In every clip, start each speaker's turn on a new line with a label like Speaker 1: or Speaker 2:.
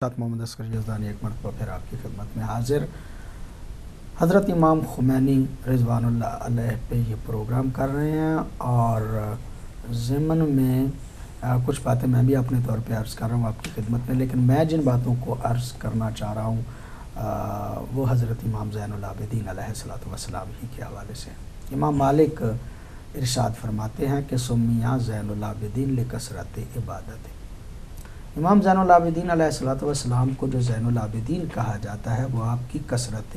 Speaker 1: ساتھ محمد اصغر یزدانی ایک مرتبہ پھر آپ کی خدمت میں حاضر۔ حضرت امام خمینی رضوان اللہ علیہ پہ یہ پروگرام کر رہے ہیں اور ضمن میں کچھ باتیں میں بھی اپنے طور پہ عرض کر رہا ہوں آپ کی خدمت میں، لیکن میں جن باتوں کو عرض کرنا چاہ رہا ہوں وہ حضرت امام زین العابدین علیہ الصلوۃ والسلام ہی کے حوالے سے۔ امام مالک ارشاد فرماتے ہیں کہ سمیہ زین العابدین لکثرت عبادت۔ امام زین العابدین علیہ الصلوۃ والسلام کو جو زین العابدین کہا جاتا ہے وہ آپ کی کثرت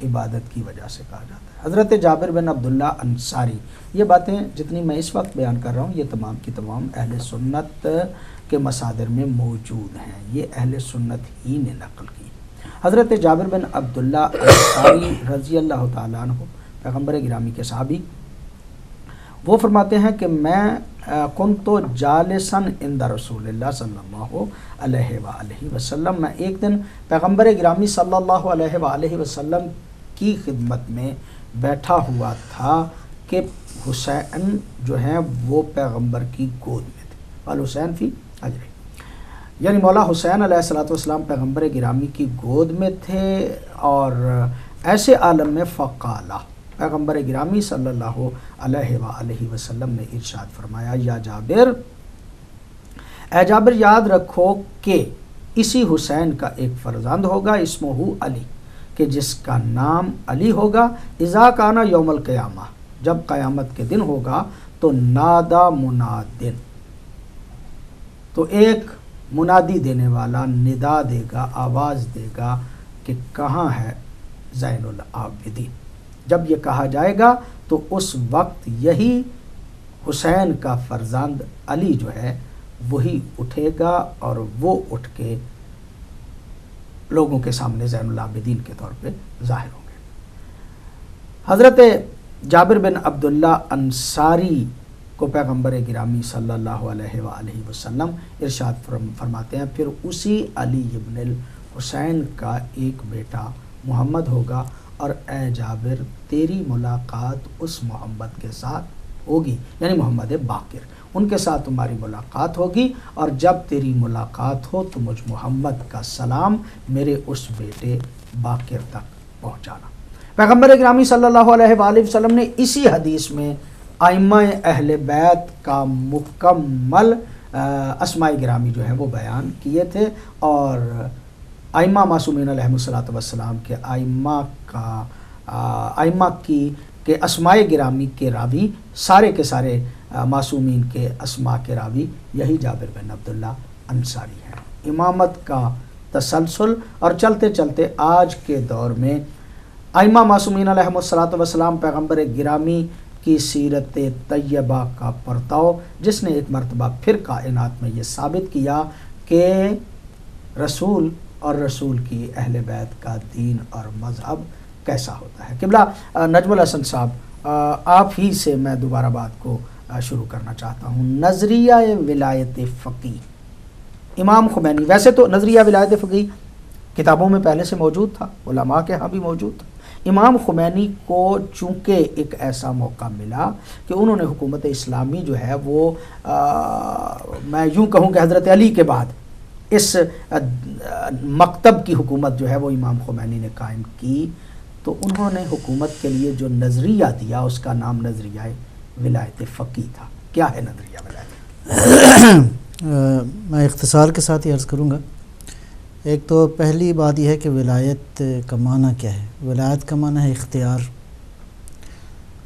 Speaker 1: عبادت کی وجہ سے کہا جاتا ہے۔ حضرت جابر بن عبداللہ انصاری، یہ باتیں جتنی میں اس وقت بیان کر رہا ہوں یہ تمام کی تمام اہل سنت کے مصادر میں موجود ہیں، یہ اہل سنت ہی نے نقل کی۔ حضرت جابر بن عبداللہ انصاری رضی اللہ تعالیٰ عنہ پیغمبر گرامی کے صحابی، وہ فرماتے ہیں کہ میں کنتو جالسن عند رسول اللہ صلی اللہ علیہ وآلہ وسلم، میں ایک دن پیغمبر گرامی صلی اللہ علیہ وآلہ وسلم کی خدمت میں بیٹھا ہوا تھا کہ حسین جو ہیں وہ پیغمبر کی گود میں تھے، والحسین فی حجرہ، یعنی مولا حسین علیہ الصلوۃ والسلام پیغمبر گرامی کی گود میں تھے اور ایسے عالم میں فقالہ، پیغمبر گرامی صلی اللہ علیہ وآلہ وسلم نے ارشاد فرمایا، یا جابر، اے جابر یاد رکھو کہ اسی حسین کا ایک فرزند ہوگا اسمہ علی، کہ جس کا نام علی ہوگا، اذا کانا یوم القیامہ، جب قیامت کے دن ہوگا تو نادا منادن، تو ایک منادی دینے والا ندا دے گا، آواز دے گا کہ کہاں ہے زین العابدین۔ جب یہ کہا جائے گا تو اس وقت یہی حسین کا فرزند علی جو ہے وہی اٹھے گا اور وہ اٹھ کے لوگوں کے سامنے زین العابدین کے طور پہ ظاہر ہوں گے۔ حضرت جابر بن عبداللہ انصاری کو پیغمبر گرامی صلی اللہ علیہ وآلہ وسلم ارشاد فرماتے ہیں، پھر اسی علی ابن الحسین کا ایک بیٹا محمد ہوگا، اور اے جابر تیری ملاقات اس محمد کے ساتھ ہوگی، یعنی محمد باقر، ان کے ساتھ تمہاری ملاقات ہوگی، اور جب تیری ملاقات ہو تو مجھ محمد کا سلام میرے اس بیٹے باقر تک پہنچانا۔ پیغمبر گرامی صلی اللہ علیہ وآلہ وسلم نے اسی حدیث میں ائمہ اہل بیت کا مکمل اسماء گرامی جو ہے وہ بیان کیے تھے، اور ائمہ معصومین علیہ الصلوۃ والسلام کے ائمہ کے اسماء گرامی کے راوی، سارے کے سارے معصومین کے اسماء کے راوی یہی جابر بن عبداللہ انصاری ہیں۔ امامت کا تسلسل، اور چلتے چلتے آج کے دور میں ائمہ معصومین علیہ الصلوۃ والسلام پیغمبر گرامی کی سیرت طیبہ کا پرتاؤ، جس نے ایک مرتبہ پھر کائنات میں یہ ثابت کیا کہ رسول اور رسول کی اہل بیت کا دین اور مذہب کیسا ہوتا ہے۔ قبلہ نجم الحسن صاحب، آپ ہی سے میں دوبارہ بات کو شروع کرنا چاہتا ہوں۔ نظریہ ولایت فقی امام خمینی، ویسے تو نظریہ ولایت فقی کتابوں میں پہلے سے موجود تھا، علماء کے ہاں بھی موجود تھا۔ امام خمینی کو چونکہ ایک ایسا موقع ملا کہ انہوں نے حکومت اسلامی جو ہے وہ میں یوں کہوں کہ حضرت علی کے بعد اس مکتب کی حکومت جو ہے وہ امام خمینی نے قائم کی، تو انہوں نے حکومت کے لیے جو نظریہ دیا اس کا نام نظریہ ولایت فقی تھا۔ کیا ہے نظریہ ولایت؟
Speaker 2: میں اختصار کے ساتھ ہی عرض کروں گا۔ ایک تو پہلی بات یہ ہے کہ ولایت کا معنی کیا ہے۔ ولایت کا معنی ہے اختیار،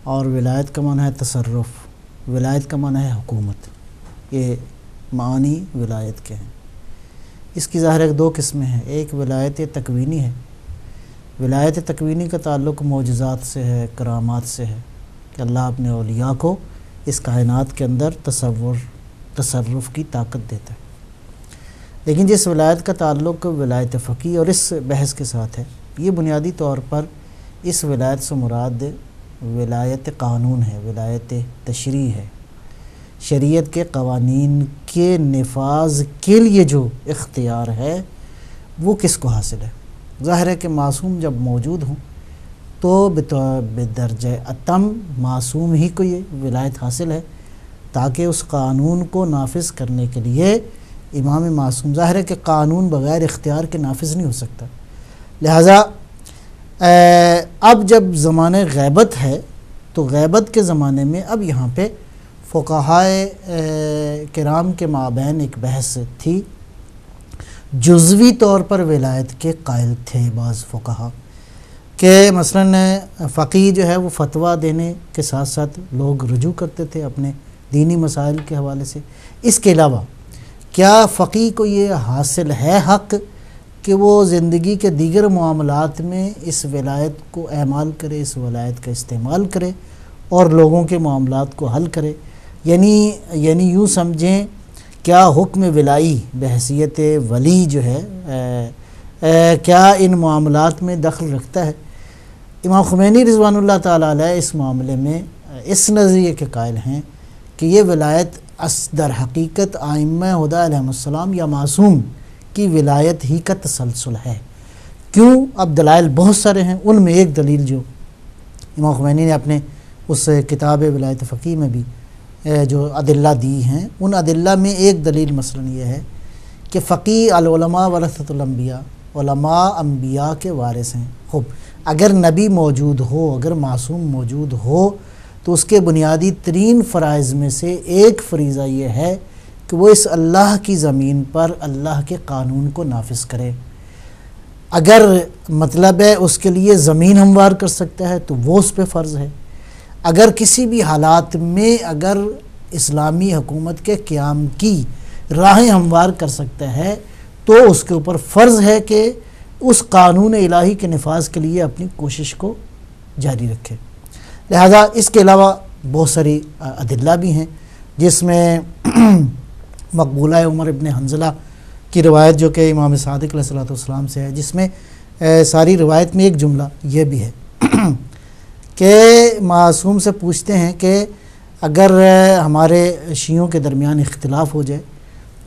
Speaker 2: اور ولایت کا معنی ہے تصرف، ولایت کا معنی ہے حکومت۔ یہ معنی ولایت کے ہیں۔ اس کی ظاہر دو قسمیں ہیں، ایک ولایت تکوینی ہے۔ ولایت تکوینی کا تعلق معجزات سے ہے، کرامات سے ہے، کہ اللہ اپنے اولیاء کو اس کائنات کے اندر تصرف کی طاقت دیتا ہے۔ لیکن جس ولایت کا تعلق ولایت فقی اور اس بحث کے ساتھ ہے، یہ بنیادی طور پر اس ولایت سے مراد ولایت قانون ہے، ولایت تشریع ہے، شریعت کے قوانین کے نفاذ کے لیے جو اختیار ہے وہ کس کو حاصل ہے۔ ظاہر ہے کہ معصوم جب موجود ہوں تو بدرجہ اتم معصوم ہی کو یہ ولایت حاصل ہے، تاکہ اس قانون کو نافذ کرنے کے لیے امام معصوم، ظاہر ہے کہ قانون بغیر اختیار کے نافذ نہیں ہو سکتا، لہٰذا اب جب زمانہ غیبت ہے تو غیبت کے زمانے میں اب یہاں پہ فقہائے کرام کے مابین ایک بحث تھی، جزوی طور پر ولایت کے قائل تھے بعض فقہا کہ مثلاً فقیہ جو ہے وہ فتویٰ دینے کے ساتھ ساتھ لوگ رجوع کرتے تھے اپنے دینی مسائل کے حوالے سے۔ اس کے علاوہ کیا فقیہ کو یہ حاصل ہے حق کہ وہ زندگی کے دیگر معاملات میں اس ولایت کو اعمال کرے، اس ولایت کا استعمال کرے اور لوگوں کے معاملات کو حل کرے؟ یعنی یوں سمجھیں کیا حکم ولائی بحیثیت ولی جو ہے کیا ان معاملات میں دخل رکھتا ہے؟ امام خمینی رضوان اللہ تعالیٰ علیہ اس معاملے میں اس نظریے کے قائل ہیں کہ یہ ولایت در حقیقت ائمہ ہدیٰ علیہم السلام یا معصوم کی ولایت ہی کا تسلسل ہے۔ کیوں؟ اب دلائل بہت سارے ہیں، ان میں ایک دلیل جو امام خمینی نے اپنے اس کتاب ولایت فقیہ میں بھی جو ادلہ دی ہیں، ان ادلہ میں ایک دلیل مثلاً یہ ہے کہ فقیہ العلماء ورثۃ الانبیاء، علماء انبیاء کے وارث ہیں۔ خوب، اگر نبی موجود ہو، اگر معصوم موجود ہو تو اس کے بنیادی ترین فرائض میں سے ایک فریضہ یہ ہے کہ وہ اس اللہ کی زمین پر اللہ کے قانون کو نافذ کرے۔ اگر مطلب ہے اس کے لیے زمین ہموار کر سکتا ہے تو وہ اس پہ فرض ہے۔ اگر کسی بھی حالات میں اگر اسلامی حکومت کے قیام کی راہیں ہموار کر سکتا ہے تو اس کے اوپر فرض ہے کہ اس قانون الہی کے نفاذ کے لیے اپنی کوشش کو جاری رکھے۔ لہذا اس کے علاوہ بہت ساری ادلہ بھی ہیں، جس میں مقبولہ عمر ابن حنظلہ کی روایت جو کہ امام صادق علیہ الصلوۃ والسلام سے ہے، جس میں ساری روایت میں ایک جملہ یہ بھی ہے کہ معصوم سے پوچھتے ہیں کہ اگر ہمارے شیعوں کے درمیان اختلاف ہو جائے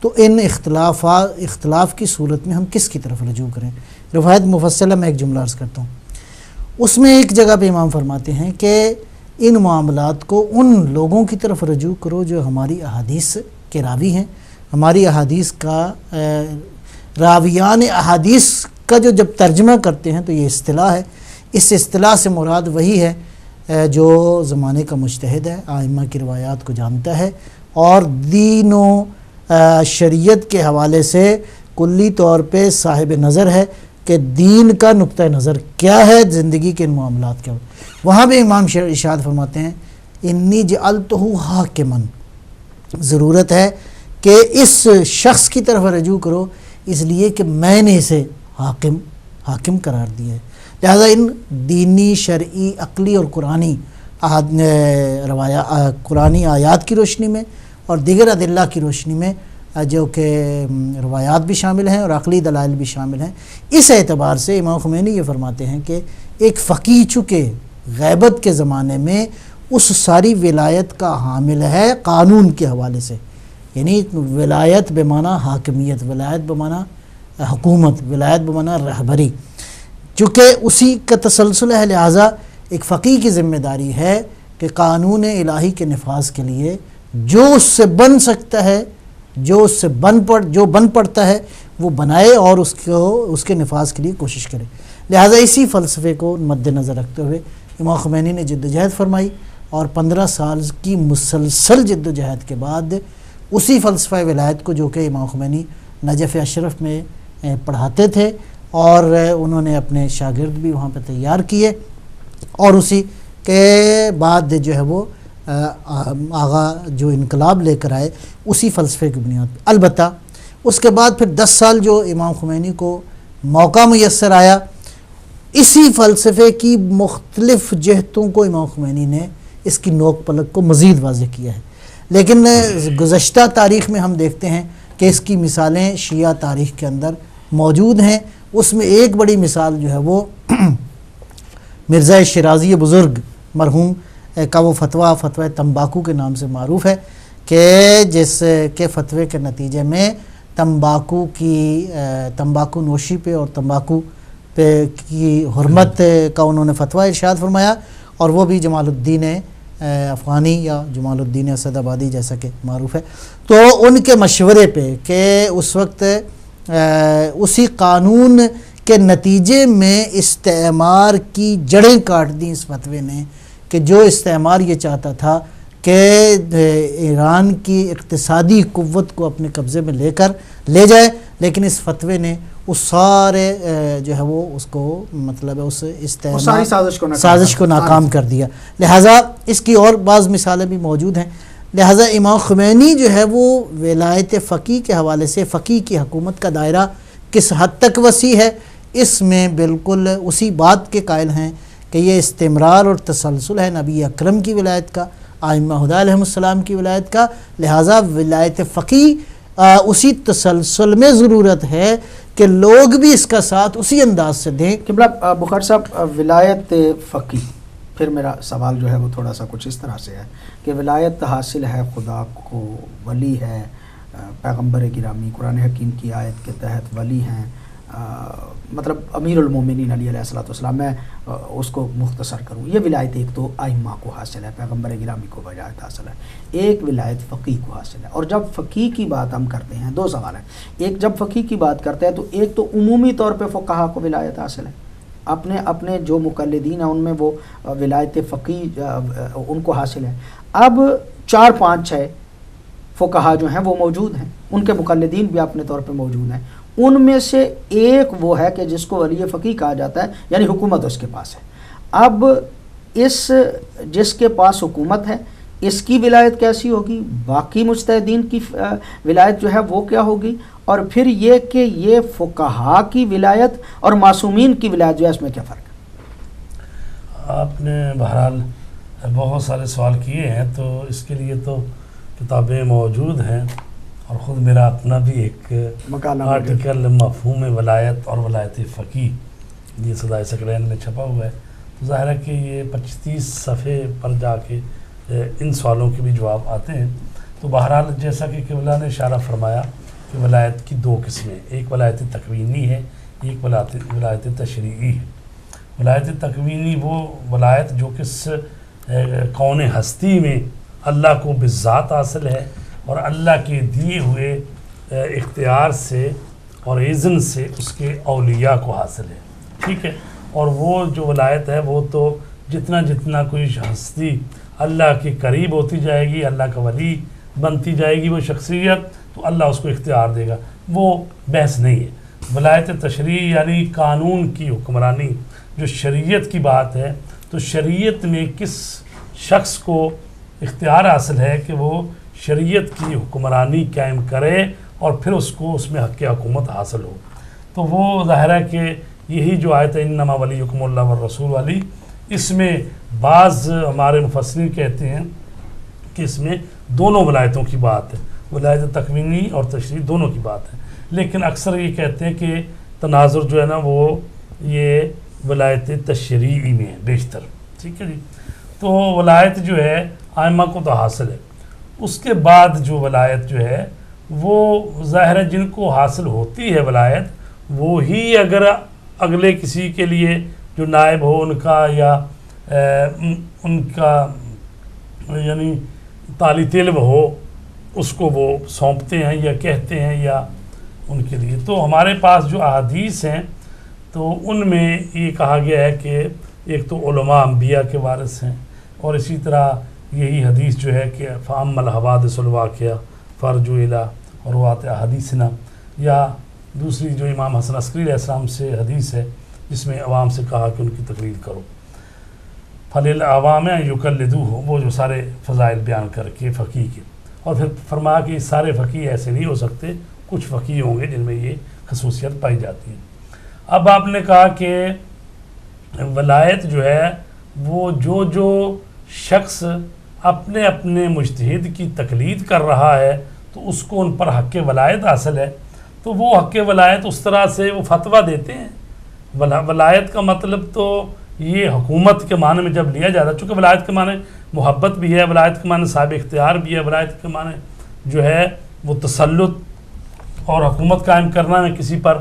Speaker 2: تو ان اختلاف کی صورت میں ہم کس کی طرف رجوع کریں؟ روایت مفصلہ میں ایک جملہ عرض کرتا ہوں۔ اس میں ایک جگہ پہ امام فرماتے ہیں کہ ان معاملات کو ان لوگوں کی طرف رجوع کرو جو ہماری احادیث کے راوی ہیں، ہماری احادیث کا راویان احادیث کا جو جب ترجمہ کرتے ہیں تو یہ اصطلاح ہے، اس اصطلاح سے مراد وہی ہے جو زمانے کا مجتہد ہے، ائمہ کی روایات کو جانتا ہے اور دین و شریعت کے حوالے سے کلی طور پہ صاحب نظر ہے کہ دین کا نقطہ نظر کیا ہے زندگی کے ان معاملات کے۔ وہاں بھی امام ارشاد فرماتے ہیں انی جعلتہ حاکما، ضرورت ہے کہ اس شخص کی طرف رجوع کرو اس لیے کہ میں نے اسے حاکم قرار دیا ہے۔ لہذا ان دینی، شرعی، عقلی اور قرآنی آیات کی روشنی میں اور دیگر ادلہ کی روشنی میں جو کہ روایات بھی شامل ہیں اور عقلی دلائل بھی شامل ہیں، اس اعتبار سے امام خمینی یہ فرماتے ہیں کہ ایک فقیہ چونکہ غیبت کے زمانے میں اس ساری ولایت کا حامل ہے قانون کے حوالے سے، یعنی ولایت بمعنی حاکمیت، ولایت بمعنی حکومت، ولایت بمعنی رہبری، چونکہ اسی کا تسلسل ہے، لہٰذا ایک فقیہ کی ذمہ داری ہے کہ قانون الہی کے نفاذ کے لیے جو اس سے بن سکتا ہے، جو بن پڑتا ہے وہ بنائے اور اس کے نفاذ کے لیے کوشش کرے۔ لہٰذا اسی فلسفے کو مد نظر رکھتے ہوئے امام خمینی نے جد و جہد فرمائی اور 15 سال کی مسلسل جد و جہد کے بعد اسی فلسفہ ولایت کو جو کہ امام خمینی نجف اشرف میں پڑھاتے تھے اور انہوں نے اپنے شاگرد بھی وہاں پہ تیار کیے اور اسی کے بعد جو ہے وہ آغا جو انقلاب لے کر آئے اسی فلسفے کی بنیاد پہ۔ البتہ اس کے بعد پھر 10 سال جو امام خمینی کو موقع میسر آیا، اسی فلسفے کی مختلف جہتوں کو امام خمینی نے اس کی نوک پلک کو مزید واضح کیا ہے، لیکن گزشتہ تاریخ میں ہم دیکھتے ہیں کہ اس کی مثالیں شیعہ تاریخ کے اندر موجود ہیں۔ اس میں ایک بڑی مثال جو ہے وہ مرزا شیرازی بزرگ مرحوم کا وہ فتویٰ تمباکو کے نام سے معروف ہے کہ جس کے فتوے کے نتیجے میں تمباکو نوشی پہ اور تمباکو پہ کی حرمت کا انہوں نے فتویٰ ارشاد فرمایا، اور وہ بھی جمال الدین افغانی یا جمال الدین اسد آبادی جیسا کہ معروف ہے، تو ان کے مشورے پہ کہ اس وقت اسی قانون کے نتیجے میں استعمار کی جڑیں کاٹ دیں اس فتوے نے، کہ جو استعمار یہ چاہتا تھا کہ ایران کی اقتصادی قوت کو اپنے قبضے میں لے جائے، لیکن اس فتوے نے اس سارے جو ہے وہ اس کو مطلب اس استعمار سازش کو ناکام کر دیا۔ لہٰذا اس کی اور بعض مثالیں بھی موجود ہیں۔ لہٰذا امام خمینی جو ہے وہ ولایت فقیہ کے حوالے سے فقیہ کی حکومت کا دائرہ کس حد تک وسیع ہے، اس میں بالکل اسی بات کے قائل ہیں کہ یہ استمرار اور تسلسل ہے نبی اکرم کی ولایت کا، ائمہ ہدی علیہم السلام کی ولایت کا۔ لہٰذا ولایت فقیہ اسی تسلسل میں ضرورت ہے کہ لوگ بھی اس کا ساتھ اسی انداز سے دیں۔
Speaker 1: قبلہ بخاری صاحب، ولایت فقیہ، پھر میرا سوال جو ہے وہ تھوڑا سا کچھ اس طرح سے ہے کہ ولایت حاصل ہے خدا کو، ولی ہے پیغمبر گرامی، قرآن حکیم کی آیت کے تحت ولی ہیں، مطلب امیر المومنین علی علیہ السلام، میں اس کو مختصر کروں، یہ ولایت ایک تو ائمہ کو حاصل ہے، پیغمبر گرامی کو ولایت حاصل ہے، ایک ولایت فقیہ کو حاصل ہے۔ اور جب فقیہ کی بات ہم کرتے ہیں، دو سوال ہیں، ایک جب فقیہ کی بات کرتے ہیں تو ایک تو عمومی طور پہ فقہا کو ولایت حاصل ہے، اپنے جو مقلدین ہیں ان میں وہ ولایت فقیہ ان کو حاصل ہے۔ اب 4 5 6 فقہا جو ہیں وہ موجود ہیں، ان کے مقلدین بھی اپنے طور پہ موجود ہیں، ان میں سے ایک وہ ہے کہ جس کو ولی فقیہ کہا جاتا ہے، یعنی حکومت اس کے پاس ہے۔ اب جس کے پاس حکومت ہے اس کی ولایت کیسی ہوگی، باقی مجتہدین کی ولایت جو ہے وہ کیا ہوگی، اور پھر یہ کہ یہ فقہا کی ولایت اور معصومین کی ولایت جو ہے اس میں کیا فرق ہے؟
Speaker 3: آپ نے بہرحال بہت سارے سوال کیے ہیں، تو اس کے لیے تو کتابیں موجود ہیں، اور خود میرا اپنا بھی ایک آرٹیکل مفہوم ولایت اور ولایت فقیہ یہ صدائے سکرین میں چھپا ہوا ہے۔ تو ظاہر ہے کہ یہ 25-30 صفحے پر جا کے ان سوالوں کے بھی جواب آتے ہیں۔ تو بہرحال جیسا کہ قبلہ نے اشارہ فرمایا کہ ولایت کی 2 قسمیں، ایک ولایت تکوینی ہے، ایک ولایت تشریعی ہے۔ ولایت تکوینی وہ ولایت جو کہ کون ہستی میں اللہ کو بالذات حاصل ہے اور اللہ کے دیے ہوئے اختیار سے اور اذن سے اس کے اولیاء کو حاصل ہے، ٹھیک ہے۔ اور وہ جو ولایت ہے وہ تو جتنا کوئی ہستی اللہ کے قریب ہوتی جائے گی، اللہ کا ولی بنتی جائے گی وہ شخصیت، تو اللہ اس کو اختیار دے گا، وہ بحث نہیں ہے۔ ولایت تشریعی یعنی قانون کی حکمرانی، جو شریعت کی بات ہے، تو شریعت میں کس شخص کو اختیار حاصل ہے کہ وہ شریعت کی حکمرانی قائم کرے اور پھر اس کو اس میں حق حکومت حاصل ہو۔ تو وہ ظاہر ہے کہ یہی جو آیت ہے انما ولیکم اللہ والرسول والی، اس میں بعض ہمارے مفسرین کہتے ہیں کہ اس میں دونوں ولایتوں کی بات ہے، ولایت تکوینی اور تشریعی دونوں کی بات ہے، لیکن اکثر یہ کہتے ہیں کہ تناظر جو ہے نا وہ یہ ولایت تشریعی میں ہے بیشتر، ٹھیک ہے جی۔ تو ولایت جو ہے ائمہ کو تو حاصل ہے، اس کے بعد جو ولایت جو ہے وہ ظاہر ہے جن کو حاصل ہوتی ہے ولایت، وہی اگر اگلے کسی کے لیے جو نائب ہو ان کا یا ان کا یعنی تالی طلب ہو، اس کو وہ سونپتے ہیں یا کہتے ہیں یا ان کے لیے۔ تو ہمارے پاس جو احادیث ہیں تو ان میں یہ کہا گیا ہے کہ ایک تو علماء انبیاء کے وارث ہیں، اور اسی طرح یہی حدیث جو ہے کہ فَأَمَّا الْحَوَادِثُ الْوَاقِعَةُ فَارْجُعُوا إِلَىٰ رُوَاةِ أَحَادِيثِنَا، یا دوسری جو امام حسن عسکری علیہ السلام سے حدیث ہے جس میں عوام سے کہا کہ ان کی تقلید کرو، فَلِلْعَوَامِ أَن يُقَلِّدُوهُ، وہ جو سارے فضائل بیان کر کے فقیہ کے، اور پھر فرمایا کہ سارے فقیہ ایسے نہیں ہو سکتے، کچھ فقیہ ہوں گے جن میں یہ خصوصیت پائی جاتی ہے۔ اب آپ نے کہا کہ ولایت جو ہے وہ جو شخص اپنے اپنے مجتہد کی تقلید کر رہا ہے تو اس کو ان پر حق ولایت حاصل ہے، تو وہ حق ولایت اس طرح سے وہ فتویٰ دیتے ہیں۔ ولایت کا مطلب تو یہ حکومت کے معنی میں جب لیا جاتا ہے، چونکہ ولایت کے معنی محبت بھی ہے، ولایت کے معنی صاحب اختیار بھی ہے، ولایت کے معنی جو ہے وہ تسلط اور حکومت قائم کرنا ہے کسی پر،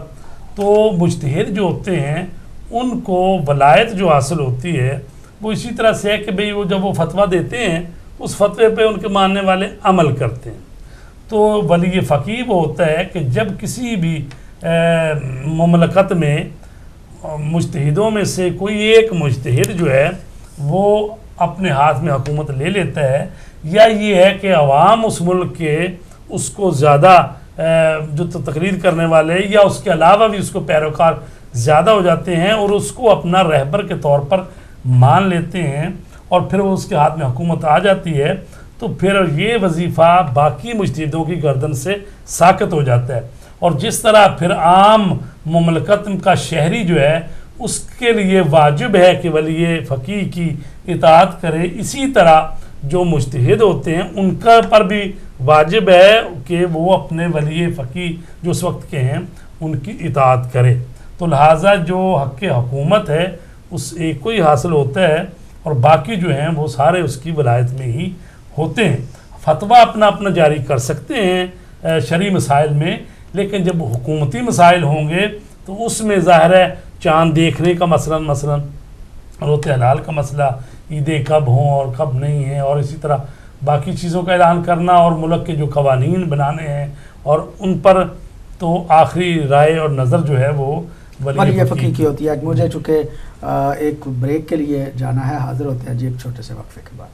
Speaker 3: تو مجتہد جو ہوتے ہیں ان کو ولایت جو حاصل ہوتی ہے وہ اسی طرح سے ہے کہ بھئی وہ جب وہ فتویٰ دیتے ہیں اس فتوے پہ ان کے ماننے والے عمل کرتے ہیں. تو ولی فقیہ وہ ہوتا ہے کہ جب کسی بھی مملکت میں مجتہدوں میں سے کوئی ایک مجتہد جو ہے وہ اپنے ہاتھ میں حکومت لے لیتا ہے، یا یہ ہے کہ عوام اس ملک کے اس کو زیادہ جو تقریر کرنے والے یا اس کے علاوہ بھی اس کو پیروکار زیادہ ہو جاتے ہیں اور اس کو اپنا رہبر کے طور پر مان لیتے ہیں اور پھر وہ اس کے ہاتھ میں حکومت آ جاتی ہے، تو پھر یہ وظیفہ باقی مجتہدوں کی گردن سے ساقط ہو جاتا ہے. اور جس طرح پھر عام مملکت کا شہری جو ہے اس کے لیے واجب ہے کہ ولی فقیہ کی اطاعت کرے، اسی طرح جو مجتہد ہوتے ہیں ان کا پر بھی واجب ہے کہ وہ اپنے ولی فقیہ جو اس وقت کے ہیں ان کی اطاعت کرے. تو لہٰذا جو حق حکومت ہے اس ایک کو ہی حاصل ہوتا ہے اور باقی جو ہیں وہ سارے اس کی ولایت میں ہی ہوتے ہیں. فتویٰ اپنا اپنا جاری کر سکتے ہیں شرعی مسائل میں، لیکن جب حکومتی مسائل ہوں گے تو اس میں ظاہر ہے چاند دیکھنے کا مثلا روت حلال کا مسئلہ، عیدیں کب ہوں اور کب نہیں ہیں، اور اسی طرح باقی چیزوں کا اعلان کرنا اور ملک کے جو قوانین بنانے ہیں اور ان پر تو آخری رائے اور نظر جو ہے وہ
Speaker 1: ولی فقیہ کی ہوتی ہے. مجھے چونکہ ایک بریک کے لیے جانا ہے، حاضر ہوتے ہیں جی ایک چھوٹے سے وقفے کے بعد.